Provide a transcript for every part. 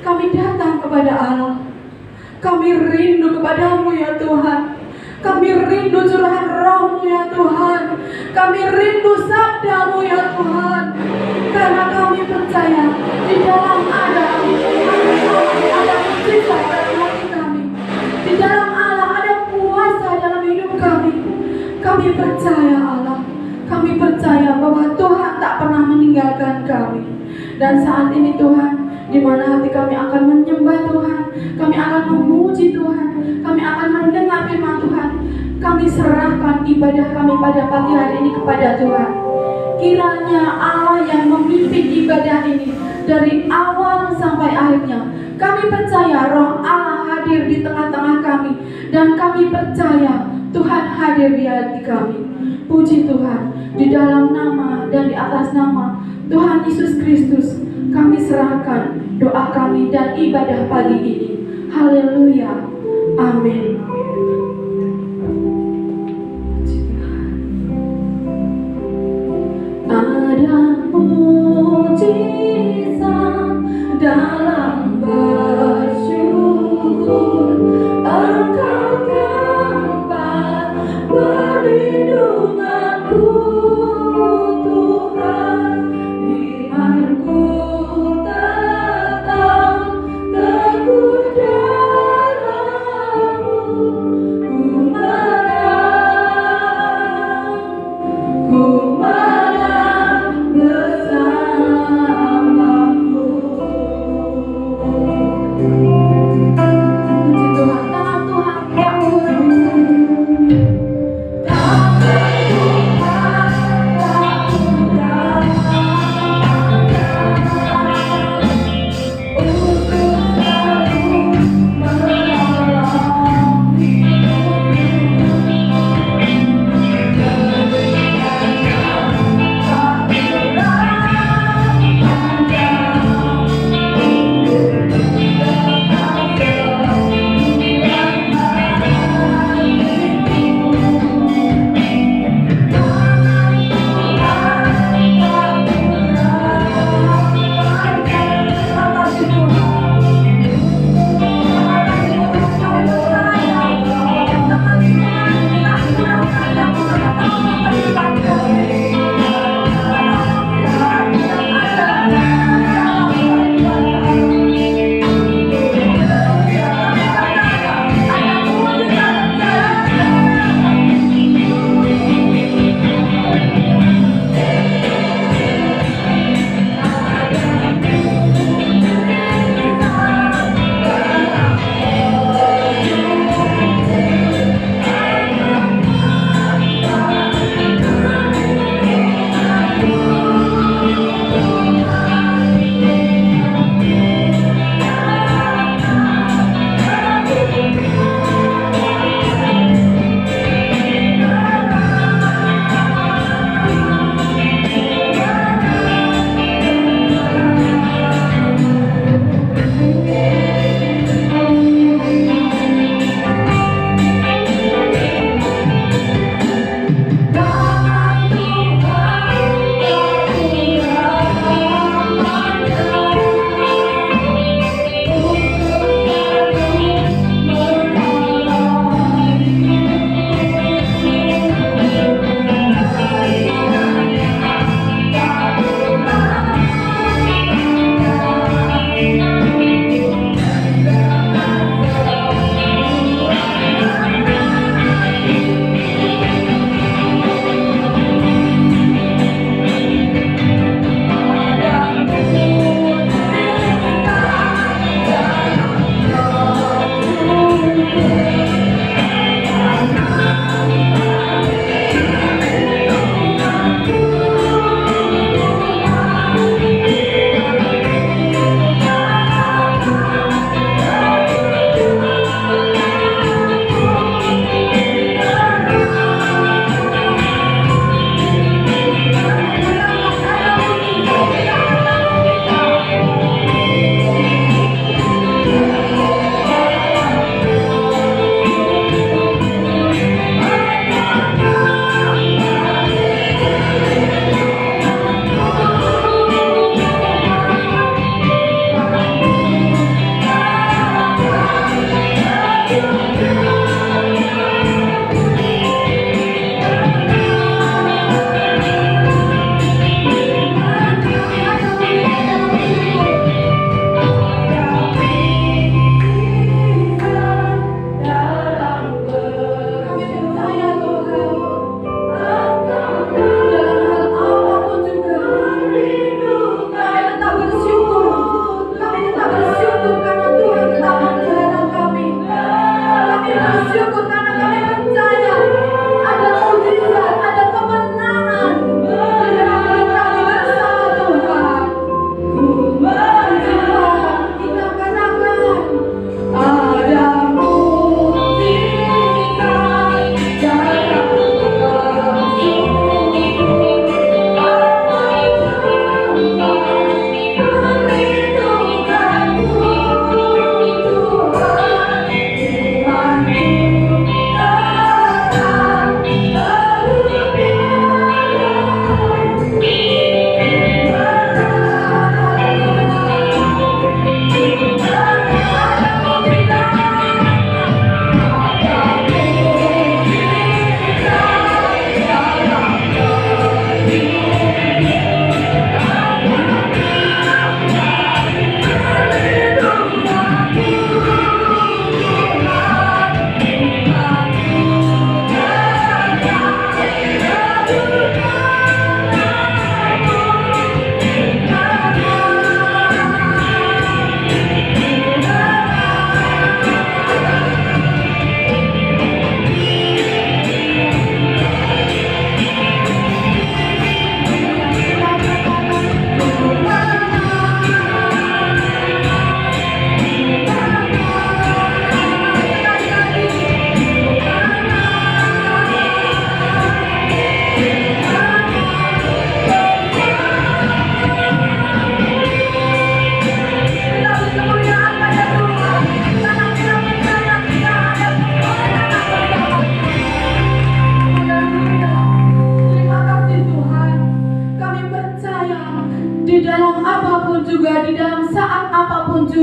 kami datang kepada Allah. Kami rindu kepadamu ya Tuhan. Kami rindu curahan roh-Mu ya Tuhan. Kami rindu sabda-Mu ya Tuhan. Karena kami percaya di dalam ada mujizat dalam hati kami. Di dalam Allah ada kuasa dalam hidup kami. Kami percaya Allah. Kami percaya bahwa Tuhan tak pernah meninggalkan kami. Dan saat ini Tuhan, di mana hati kami akan menyembah Tuhan, kami akan memuji Tuhan, kami akan mendengar firman Tuhan. Kami serahkan ibadah kami pada pagi hari ini kepada Tuhan. Kiranya Allah yang memimpin ibadah ini dari awal sampai akhirnya. Kami percaya roh Allah hadir di tengah-tengah kami, dan kami percaya Tuhan hadir di hati kami. Puji Tuhan, di dalam nama dan di atas nama Tuhan Yesus Kristus, kami serahkan doa kami dan ibadah pagi ini. Haleluya. Amin. Ada mujizat dalam bersyukur. Engkau tempat perlindunganku, Tuhan. Imanku tetap teguh dalam-Mu.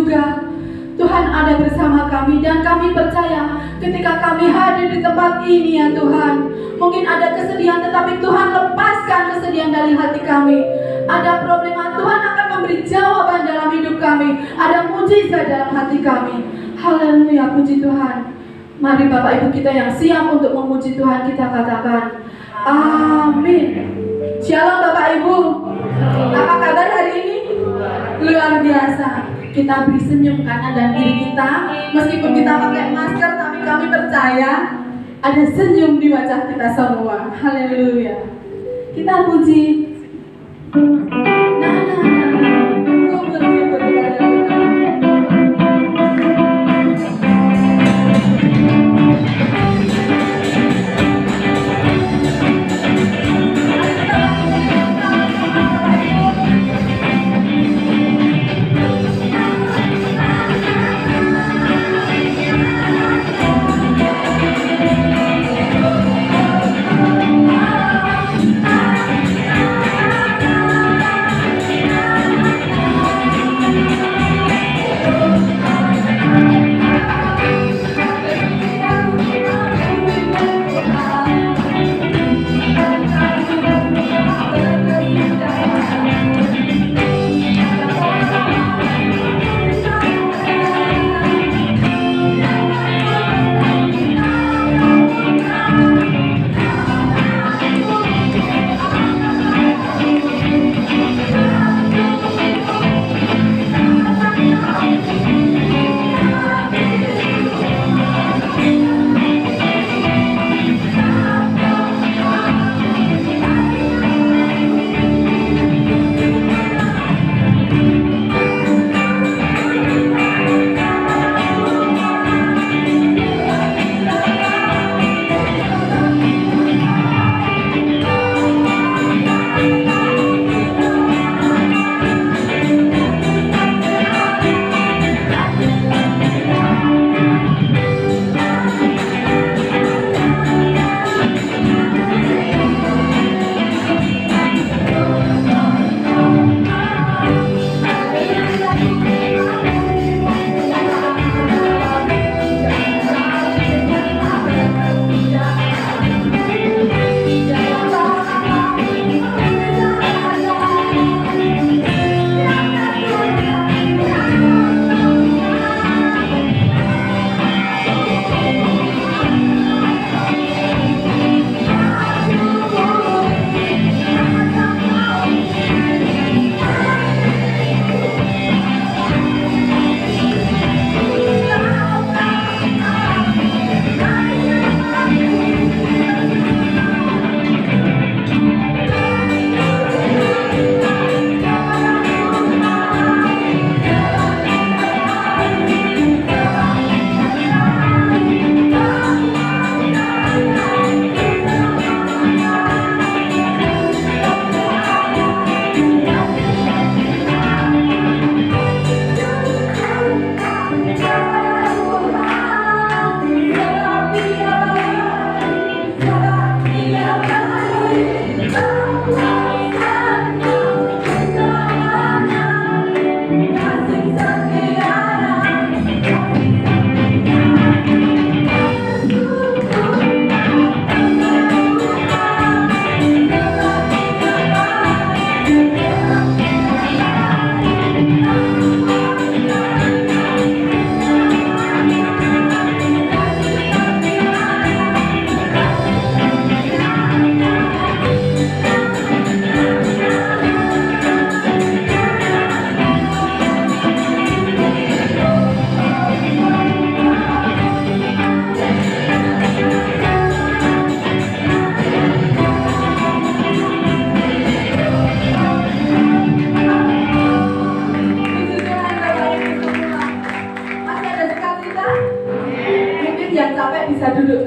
juga Tuhan ada bersama kami, dan kami percaya ketika kami hadir di tempat ini ya Tuhan, mungkin ada kesedihan, tetapi Tuhan lepaskan kesedihan dari hati kami. Ada problema, Tuhan akan memberi jawaban dalam hidup kami. Ada mujizat dalam hati kami. Haleluya, puji Tuhan. Mari Bapak Ibu kita yang siap untuk memuji Tuhan, kita katakan amin. Shalom Bapak Ibu. Apa kabar hari ini? Luar biasa. Kita beri senyum kanan dan kiri kita. Meskipun kita pakai masker, tapi kami percaya ada senyum di wajah kita semua. Haleluya. Kita puji. Ku bersyukur kepada Tuhan.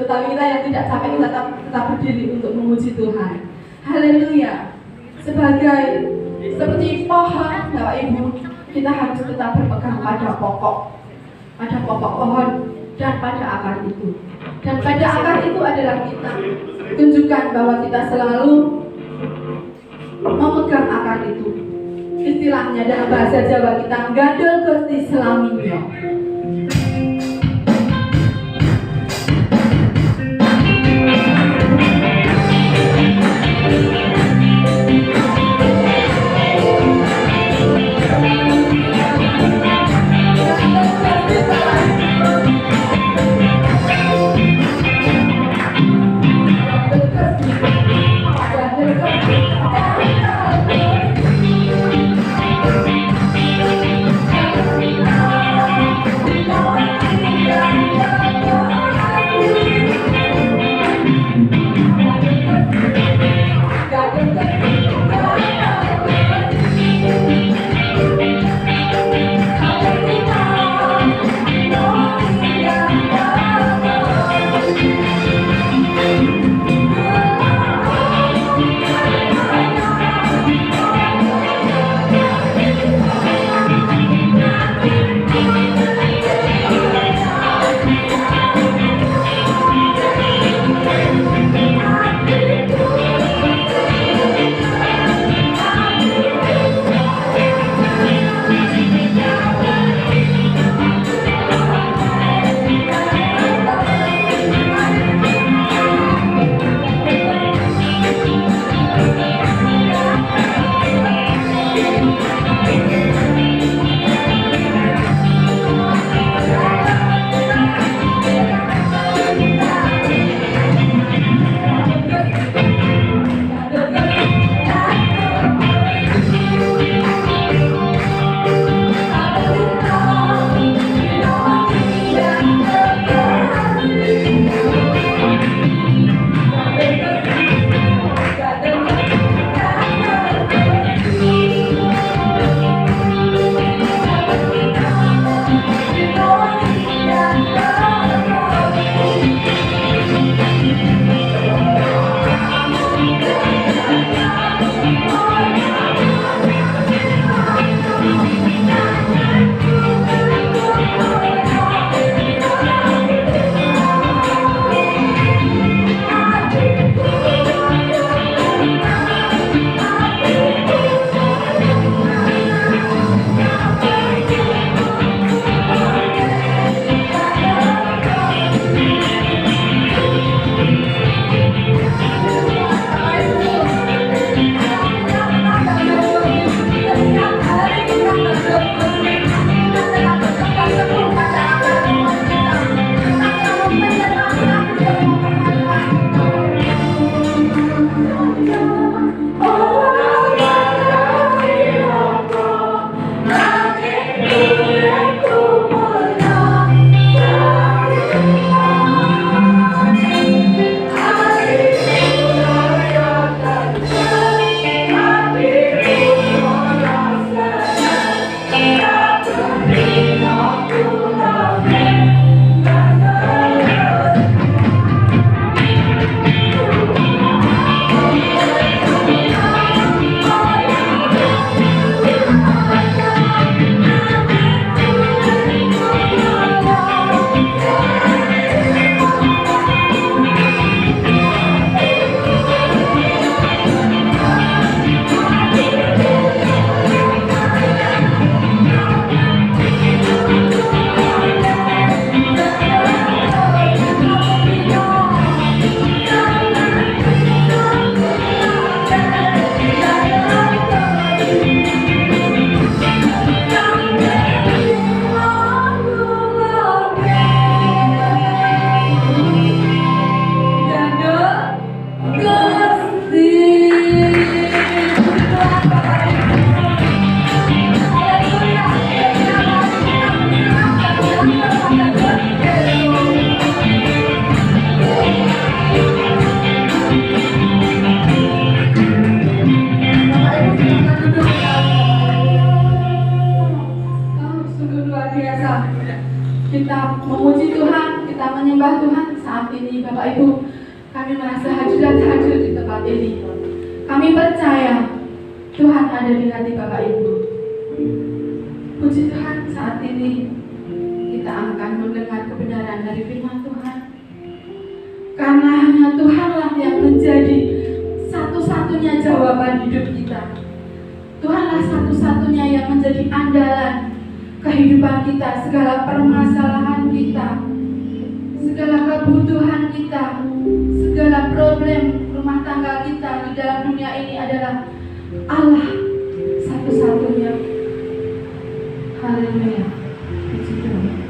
tetapi kita yang tidak capek kita tetap berdiri untuk memuji Tuhan. Haleluya. Seperti pohon, Bapak Ibu, kita harus tetap berpegang pada pokok pohon dan pada akar itu. Dan pada akar itu adalah kita. Tunjukkan bahwa kita selalu memegang akar itu. istilahnya dalam bahasa Jawa kita gadol Gusti Slaminyo. Kita memuji Tuhan, kita menyembah Tuhan saat ini Bapak Ibu. Kami merasa hadirat hadir di tempat ini. Kami percaya Tuhan ada di hati Bapak Ibu. Puji Tuhan, saat ini kita akan mendengar kebenaran dari firman Tuhan. Karena hanya Tuhanlah yang menjadi satu-satunya jawaban hidup kita. Tuhanlah satu-satunya yang menjadi andalan kehidupan kita, segala permasalahan kita, segala kebutuhan kita, segala problem rumah tangga kita di dalam dunia ini adalah Allah satu-satunya. Haleluya. Puji Tuhan.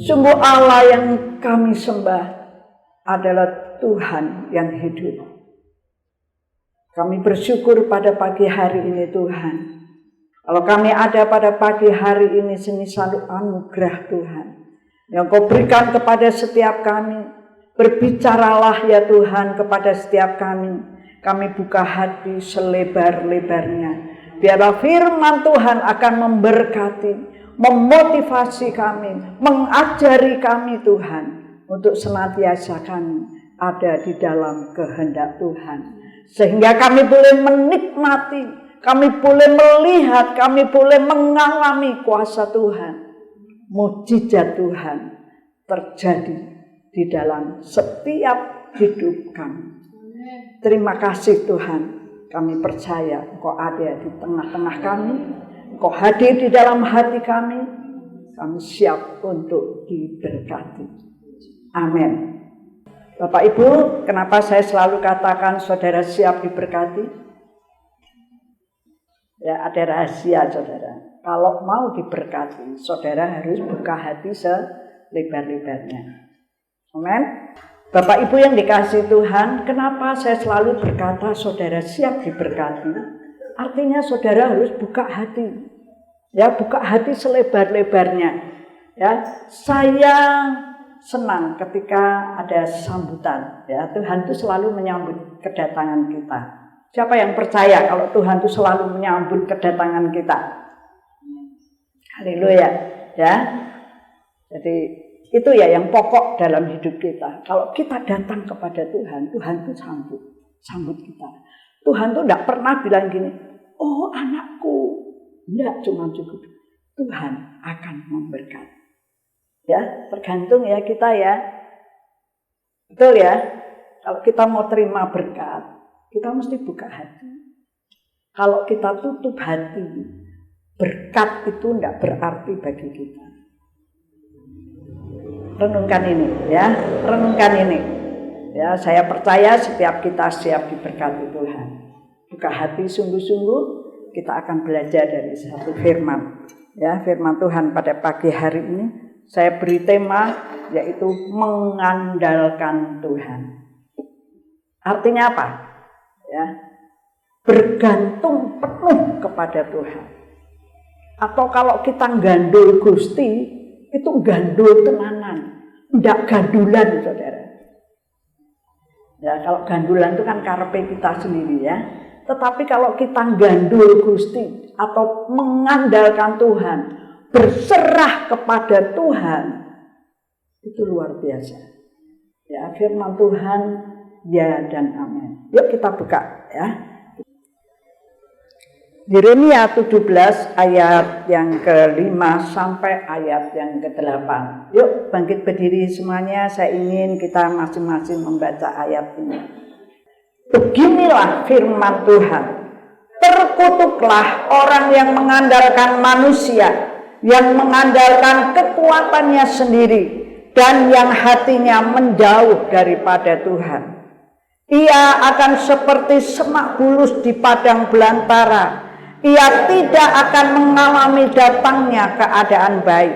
Sungguh Allah yang kami sembah adalah Tuhan yang hidup. Kami bersyukur pada pagi hari ini Tuhan. Kalau kami ada pada pagi hari ini, ini selalu anugerah Tuhan yang Kau berikan kepada setiap kami. Berbicaralah ya Tuhan kepada setiap kami. Kami buka hati selebar-lebarnya. Biarlah firman Tuhan akan memberkati, memotivasi kami, mengajari kami Tuhan, untuk senantiasa kami ada di dalam kehendak Tuhan. Sehingga kami boleh menikmati, kami boleh melihat, kami boleh mengalami kuasa Tuhan. Mujizat Tuhan terjadi di dalam setiap hidup kami. Terima kasih Tuhan. Kami percaya Engkau ada di tengah-tengah kami. Engkau hadir di dalam hati kami. Kami siap untuk diberkati. Amin. Bapak Ibu, kenapa saya selalu katakan saudara siap diberkati? Ya, ada rahasia saudara. Kalau mau diberkati, saudara harus buka hati selebar-lebarnya. Amin. Bapak Ibu yang dikasihi Tuhan, kenapa saya selalu berkata saudara siap diberkati? Artinya saudara harus buka hati. Ya, buka hati selebar-lebarnya. Ya, saya senang ketika ada sambutan. Ya, Tuhan itu selalu menyambut kedatangan kita. Siapa yang percaya kalau Tuhan itu selalu menyambut kedatangan kita? Haleluya. Ya. Jadi itu ya yang pokok dalam hidup kita. Kalau kita datang kepada Tuhan, Tuhan itu sambut kita. Tuhan itu tidak pernah bilang gini, oh anakku. Tidak, cuma cukup. Tuhan akan memberkati. Ya, tergantung ya kita ya. Betul ya. Kalau kita mau terima berkat, kita mesti buka hati. Kalau kita tutup hati, berkat itu tidak berarti bagi kita. Renungkan ini ya, renungkan ini. Ya, saya percaya setiap kita siap diberkati Tuhan. Buka hati sungguh-sungguh, kita akan belajar dari satu firman. Ya, firman Tuhan pada pagi hari ini saya beri tema yaitu mengandalkan Tuhan. Artinya apa? Ya, bergantung penuh kepada Tuhan. Atau kalau kita gandul Gusti, itu gandul tenanan, tidak gandulan saudara. Ya, kalau gandulan itu kan karepe kita sendiri ya. Tetapi kalau kita gandul Gusti atau mengandalkan Tuhan, berserah kepada Tuhan, itu luar biasa. Ya, firman Tuhan ya dan amin. Yuk kita buka ya. Yeremia 17 ayat yang ke-5 sampai ayat yang ke-8. Yuk bangkit berdiri semuanya, saya ingin kita masing-masing membaca ayat ini. Beginilah firman Tuhan. Terkutuklah orang yang mengandalkan manusia, yang mengandalkan kekuatannya sendiri, dan yang hatinya menjauh daripada Tuhan. Ia akan seperti semak bulus di padang belantara. Ia tidak akan mengalami datangnya keadaan baik.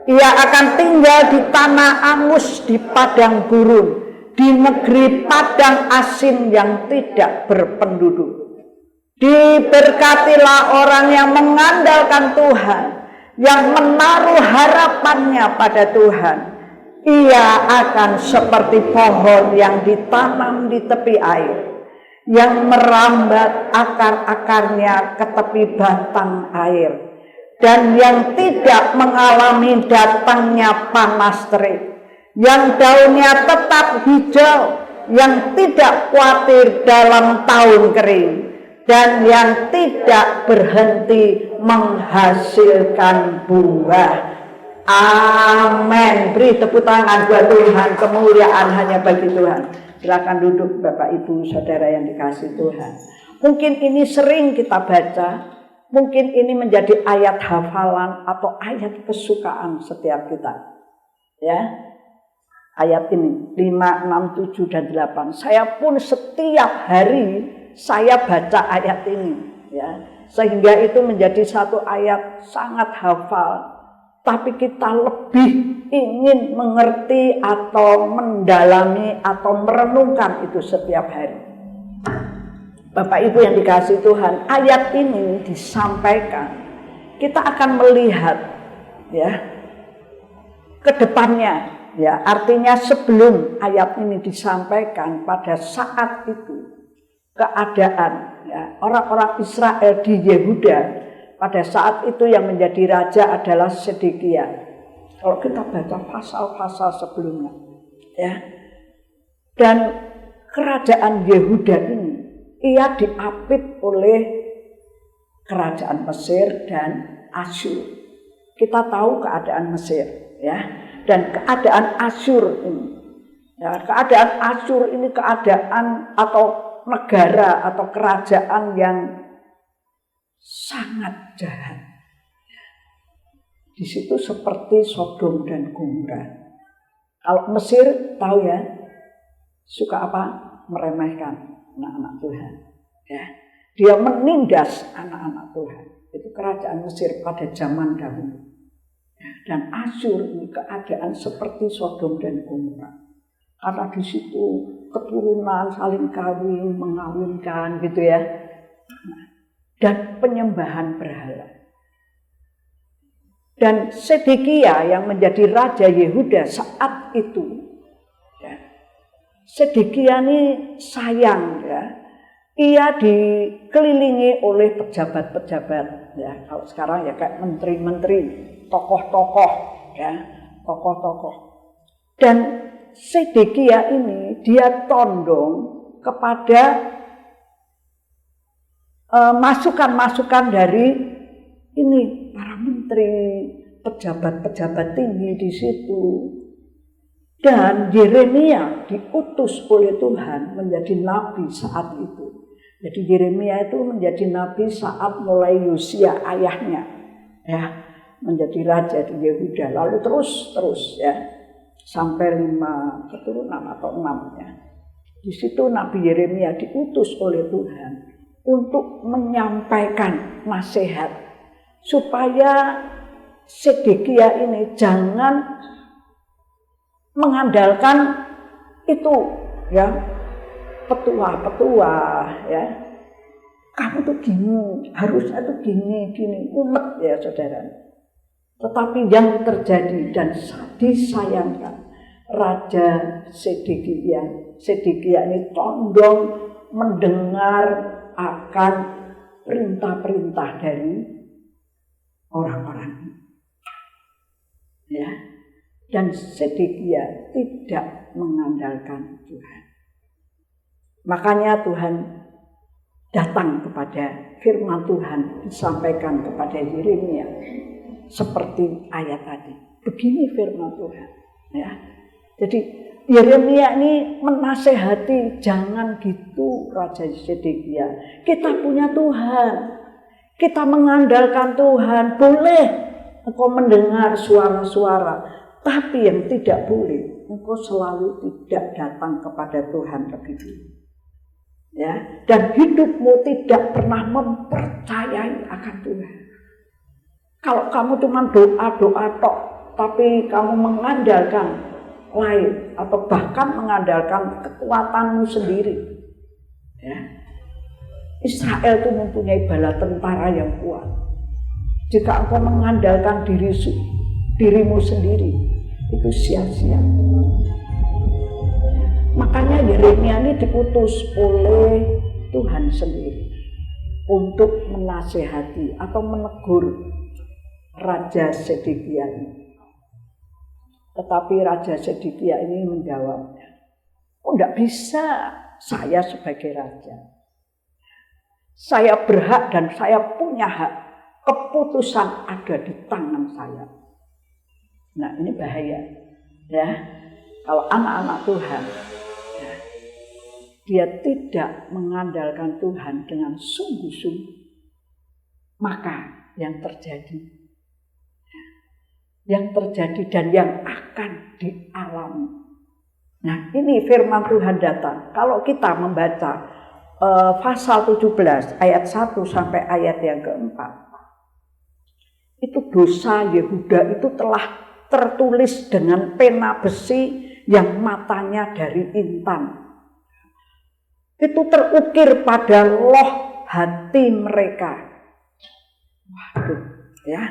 Ia akan tinggal di tanah angus di padang gurun, di negeri padang asin yang tidak berpenduduk. Diberkatilah orang yang mengandalkan Tuhan, yang menaruh harapannya pada Tuhan. Ia akan seperti pohon yang ditanam di tepi air, yang merambat akar-akarnya ke tepi batang air, dan yang tidak mengalami datangnya panas terik, yang daunnya tetap hijau, yang tidak khawatir dalam tahun kering, dan yang tidak berhenti menghasilkan buah. Amin. Beri tepuk tangan buat Tuhan. Kemuliaan hanya bagi Tuhan. Silakan duduk Bapak Ibu Saudara yang dikasihi Tuhan. Mungkin ini sering kita baca, mungkin ini menjadi ayat hafalan atau ayat kesukaan setiap kita. Ya. Ayat ini 5, 6, 7 dan 8. Saya pun setiap hari saya baca ayat ini, ya. Sehingga itu menjadi satu ayat sangat hafal tapi kita lebih ingin mengerti atau mendalami atau merenungkan itu setiap hari. Bapak Ibu yang dikasihi Tuhan, ayat ini disampaikan, kita akan melihat ya ke depannya, ya, artinya sebelum ayat ini disampaikan, pada saat itu keadaan ya, orang-orang Israel di Yehuda pada saat itu yang menjadi raja adalah Sedekia. Kalau kita baca pasal-pasal sebelumnya, ya, dan kerajaan Yehuda ini ia diapit oleh kerajaan Mesir dan Asyur. Kita tahu keadaan Mesir, ya, dan keadaan Asyur ini. Ya, keadaan Asyur ini keadaan atau negara atau kerajaan yang sangat jahat. Di situ seperti Sodom dan Gomora. Kalau Mesir tahu ya, suka apa? Meremehkan anak-anak Tuhan. Ya, dia menindas anak-anak Tuhan. Itu kerajaan Mesir pada zaman dahulu. Ya, dan Asyur ini keadaan seperti Sodom dan Gomora. Karena di situ keturunan saling kawin, mengawinkan gitu ya. Dan penyembahan berhala. Dan Sedekia yang menjadi raja Yehuda saat itu, ya, Sedekia ini sayang ya, ia dikelilingi oleh pejabat-pejabat ya, kalau sekarang ya kayak menteri-menteri, tokoh-tokoh ya, tokoh-tokoh. Dan Sedekia ini dia tondong kepada masukan-masukan dari ini para menteri, pejabat-pejabat tinggi di situ. Dan Yeremia diutus oleh Tuhan menjadi nabi saat itu. Jadi Yeremia itu menjadi nabi saat mulai Yosia ayahnya ya menjadi raja di Yehuda. Lalu terus ya sampai 5 keturunan atau 6 ya. Di situ Nabi Yeremia diutus oleh Tuhan untuk menyampaikan nasihat supaya Sedekia ini jangan mengandalkan itu ya petua-petua ya. Kamu tuh gini, harusnya tuh gini, umet ya saudara. Tetapi yang terjadi dan disayangkan, Raja Sedekia ini condong mendengar akan perintah-perintah dari orang-orang. Ya. Dan Sedekia tidak mengandalkan Tuhan. Makanya Tuhan datang kepada firman Tuhan disampaikan kepada Yeremia seperti ayat tadi. Begini firman Tuhan, ya. Jadi Yeremia ini menasehati, jangan gitu Raja Sedekia. Kita punya Tuhan. Kita mengandalkan Tuhan. Boleh engkau mendengar suara-suara, tapi yang tidak boleh, engkau selalu tidak datang kepada Tuhan lebih dulu. Ya, dan hidupmu tidak pernah mempercayai akan Tuhan. Kalau kamu cuma doa-doa tok, tapi kamu mengandalkan lain atau bahkan mengandalkan kekuatanmu sendiri. Ya. Israel itu mempunyai bala tentara yang kuat. Jika engkau mengandalkan dirimu sendiri, itu sia-sia. Makanya Yeremia ini diutus oleh Tuhan sendiri untuk menasehati atau menegur Raja Sedekia ini. Tetapi Raja Sedekia ini menjawab, oh enggak bisa, saya sebagai raja. Saya berhak dan saya punya hak. Keputusan ada di tangan saya. Nah ini bahaya. Ya, kalau anak-anak Tuhan, ya, dia tidak mengandalkan Tuhan dengan sungguh-sungguh, maka yang terjadi dan yang akan dialami. Nah ini firman Tuhan datang. Kalau kita membaca pasal 17 ayat 1 sampai ayat yang keempat, Itu dosa Yehuda itu telah tertulis dengan pena besi yang matanya dari intan. Itu terukir pada loh hati mereka. Waduh, ya.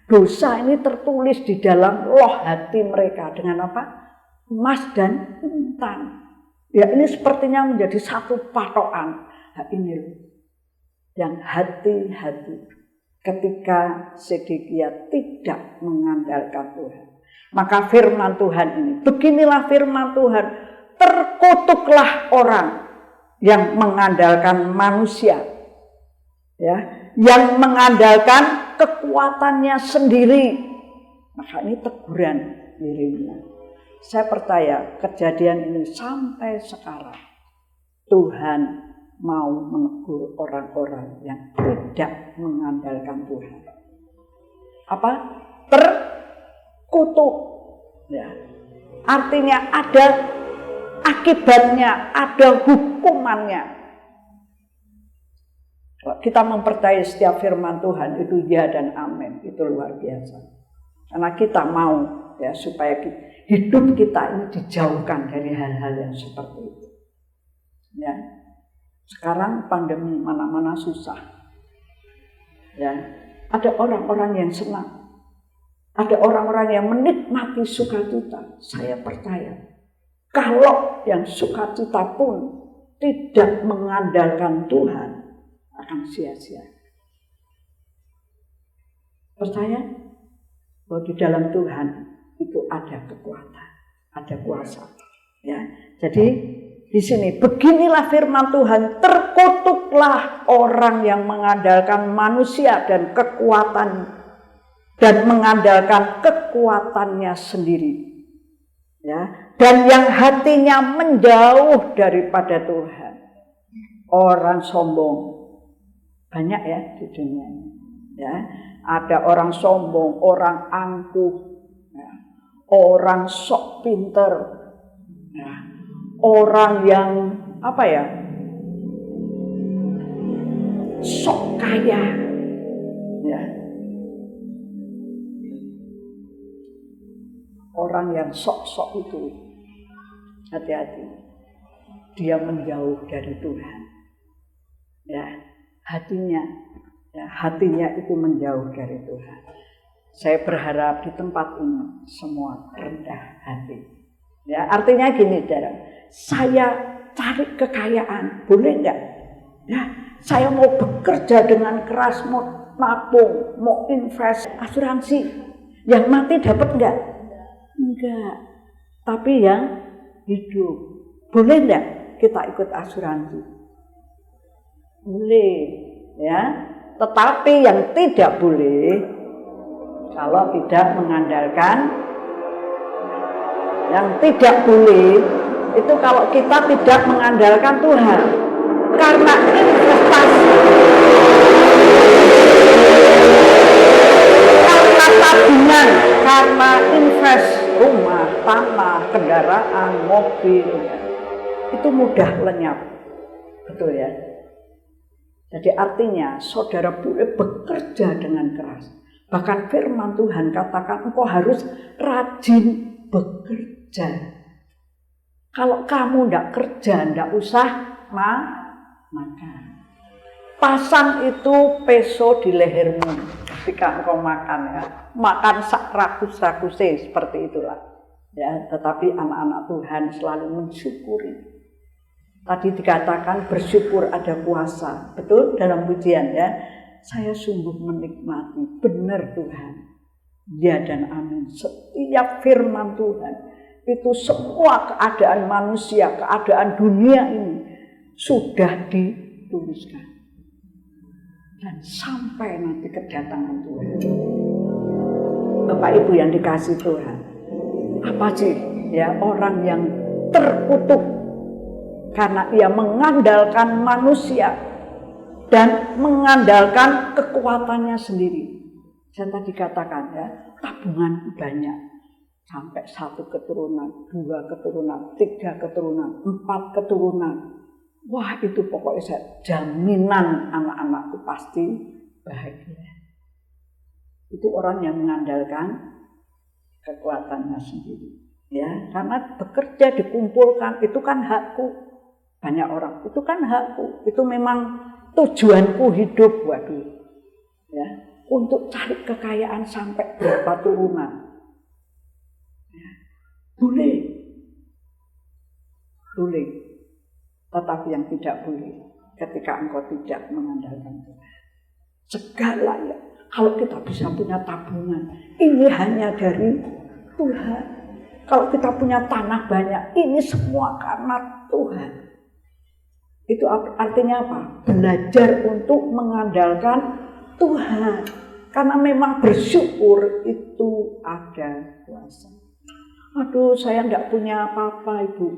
Dosa ini tertulis di dalam loh hati mereka dengan apa? Emas dan intan. Ya, ini sepertinya menjadi satu patokan. Nah, ini loh. Yang hati-hati ketika Sedekia tidak mengandalkan Tuhan. Maka firman Tuhan ini, beginilah firman Tuhan, terkutuklah orang yang mengandalkan manusia, ya, yang mengandalkan kekuatannya sendiri. Maka ini teguran Yeremia. Saya percaya kejadian ini sampai sekarang Tuhan mau menegur orang-orang yang tidak mengandalkan Tuhan. Apa? Terkutuk. Ya. Artinya ada akibatnya, ada hukumannya. Kalau kita mempercayai setiap firman Tuhan itu ya dan amin, itu luar biasa. Karena kita mau ya supaya hidup kita ini dijauhkan dari hal-hal yang seperti itu. Ya. Sekarang pandemi mana-mana susah. Ya. Ada orang-orang yang senang. Ada orang-orang yang menikmati sukacita. Saya percaya kalau yang sukacita pun tidak mengandalkan Tuhan akan sia-sia. Percaya bahwa di dalam Tuhan itu ada kekuatan, ada kuasa. Ya, jadi di sini beginilah firman Tuhan, terkutuklah orang yang mengandalkan manusia dan kekuatan dan mengandalkan kekuatannya sendiri. Ya, dan yang hatinya menjauh daripada Tuhan. Orang sombong banyak ya di dunia ini. Ya, ada orang sombong, orang angkuh, ya, orang sok pinter, ya, orang yang apa ya, sok kaya, ya. Orang yang sok-sok itu hati-hati, dia menjauh dari Tuhan. Ya, hatinya itu menjauh dari Tuhan. Saya berharap di tempat ini semua rendah hati. Ya, artinya gini, saudara, saya cari kekayaan, boleh enggak? Ya, saya mau bekerja dengan keras, mau nabung, mau invest asuransi, yang mati dapat enggak? Enggak, tapi yang hidup. Boleh enggak kita ikut asuransi? Boleh, ya. Tetapi yang tidak boleh kalau tidak mengandalkan, yang tidak boleh itu kalau kita tidak mengandalkan Tuhan. Karena investasi, karena tabungan, karena invest rumah, tanah, kendaraan, mobil, itu mudah lenyap. Betul ya? Jadi artinya saudara boleh bekerja dengan keras. Bahkan firman Tuhan katakan engkau harus rajin bekerja. Kalau kamu tidak kerja, tidak usah makan. Pasang itu peso di lehermu ketika engkau makan ya. Makan sak rakus-rakuse seperti itulah. Ya, tetapi anak-anak Tuhan selalu mensyukuri. Tadi dikatakan bersyukur ada kuasa. Betul dalam pujian ya. Saya sungguh menikmati, benar Tuhan. Ya dan amin. Setiap firman Tuhan itu semua keadaan manusia, keadaan dunia ini sudah dituliskan. Dan sampai nanti kedatangan Tuhan. Bapak Ibu yang dikasih Tuhan, apa sih ya orang yang terkutuk karena ia mengandalkan manusia dan mengandalkan kekuatannya sendiri. Saya tadi katakan ya, tabungan banyak. Sampai 1 keturunan, 2 keturunan, 3 keturunan, 4 keturunan. Wah itu pokoknya saya jaminan anak-anakku pasti bahagia. Itu orang yang mengandalkan kekuatannya sendiri. Ya, karena bekerja dikumpulkan itu kan hakku. Banyak orang, itu kan hakku. Itu memang tujuanku hidup, waduh. Ya, untuk cari kekayaan sampai berapa turunan. Ya, boleh. Boleh. Tetapi yang tidak boleh ketika engkau tidak mengandalkan Tuhan. Segala ya. Kalau kita bisa punya tabungan, ini hanya dari Tuhan. Kalau kita punya tanah banyak, ini semua karena Tuhan. Itu artinya apa? Belajar untuk mengandalkan Tuhan. Karena memang bersyukur itu ada kuasa. Aduh, saya tidak punya apa-apa, Ibu.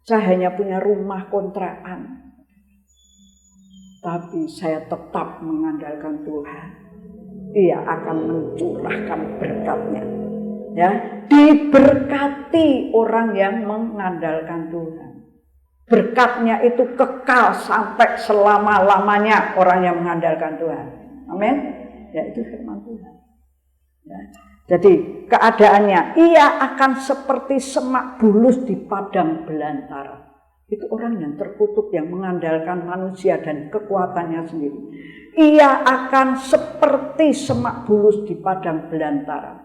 Saya hanya punya rumah kontrakan. Tapi saya tetap mengandalkan Tuhan. Ia akan mencurahkan berkatnya. Ya, diberkati orang yang mengandalkan Tuhan. Berkatnya itu kekal sampai selama-lamanya orang yang mengandalkan Tuhan. Amin. Ya, itu firman Tuhan. Ya. Jadi keadaannya, ia akan seperti semak bulus di padang belantara. Itu orang yang terkutuk, yang mengandalkan manusia dan kekuatannya sendiri. Ia akan seperti semak bulus di padang belantara.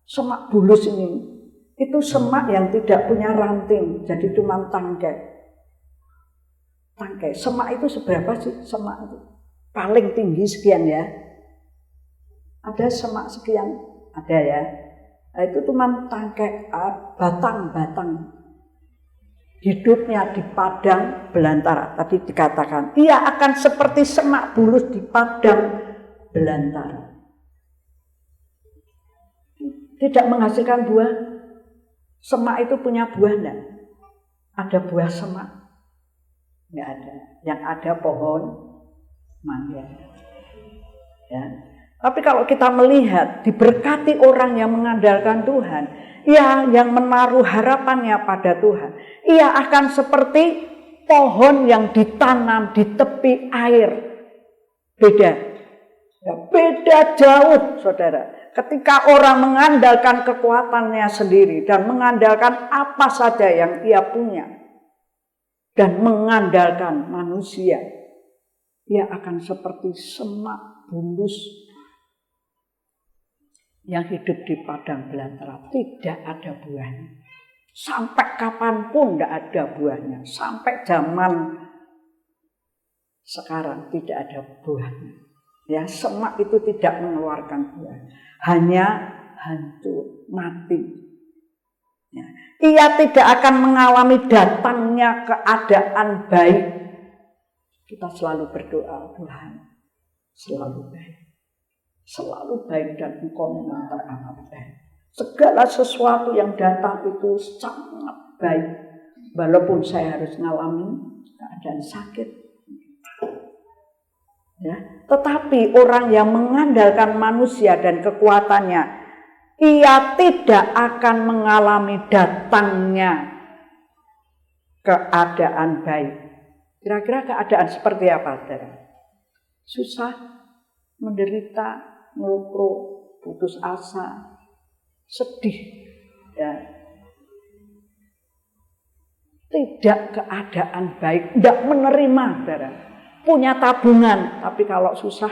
Semak bulus ini, itu semak yang tidak punya ranting, jadi cuma tangkai. Tangkai, semak itu seberapa sih semak itu? Paling tinggi sekian ya. Ada semak sekian, ada ya. Nah, itu cuma tangkai, batang-batang. Hidupnya di padang belantara. Tadi dikatakan, ia akan seperti semak bulus di padang belantara. Tidak menghasilkan buah. Semak itu punya buah enggak? Ada buah semak? Enggak ada. Yang ada pohon mangga. Ya. Tapi kalau kita melihat diberkati orang yang mengandalkan Tuhan, ya, yang menaruh harapannya pada Tuhan, ia akan seperti pohon yang ditanam di tepi air. Beda. Ya, beda jauh, saudara. Ketika orang mengandalkan kekuatannya sendiri dan mengandalkan apa saja yang ia punya dan mengandalkan manusia, ia akan seperti semak bulus yang hidup di padang belantara, tidak ada buahnya. Sampai kapanpun tidak ada buahnya. Sampai zaman sekarang tidak ada buahnya. Ya, semak itu tidak mengeluarkan buah, hanya hancur, mati. Ya. Ia tidak akan mengalami datangnya keadaan baik. Kita selalu berdoa, Tuhan, selalu baik. Selalu baik dan Engkau memang teramat baik. Segala sesuatu yang datang itu sangat baik. Walaupun saya harus mengalami keadaan sakit. Ya. Tetapi orang yang mengandalkan manusia dan kekuatannya, ia tidak akan mengalami datangnya keadaan baik. Kira-kira keadaan seperti apa, saudara? Susah, menderita, ngelupro, putus asa, sedih, ya. Tidak keadaan baik, tidak menerima, saudara. Punya tabungan, tapi kalau susah,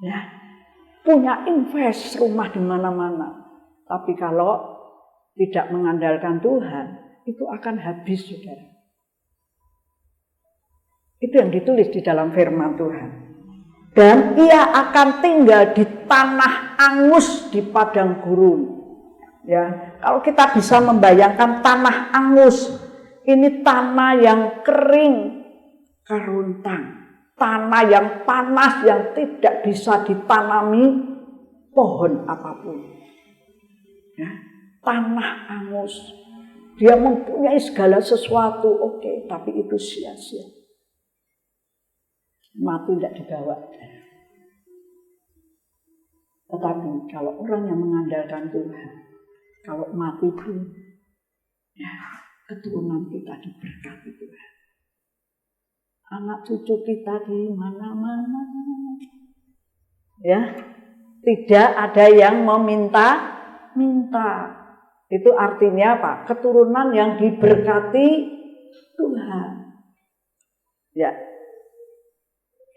ya. Punya invest rumah di mana-mana, tapi kalau tidak mengandalkan Tuhan, itu akan habis, saudara. Itu yang ditulis di dalam firman Tuhan. Dan ia akan tinggal di tanah angus di padang gurun. Ya, kalau kita bisa membayangkan tanah angus, ini tanah yang kering, keruntang, tanah yang panas yang tidak bisa ditanami pohon apapun. Ya, tanah angus, dia mempunyai segala sesuatu, oke, tapi itu sia-sia. Mati tidak dibawa. Tetapi kalau orang yang mengandalkan Tuhan, kalau mati pun, ya, keturunan kita diberkati Tuhan. Anak cucu kita di mana-mana, ya, Tidak ada yang meminta. Itu artinya apa? Keturunan yang diberkati Tuhan. Ya.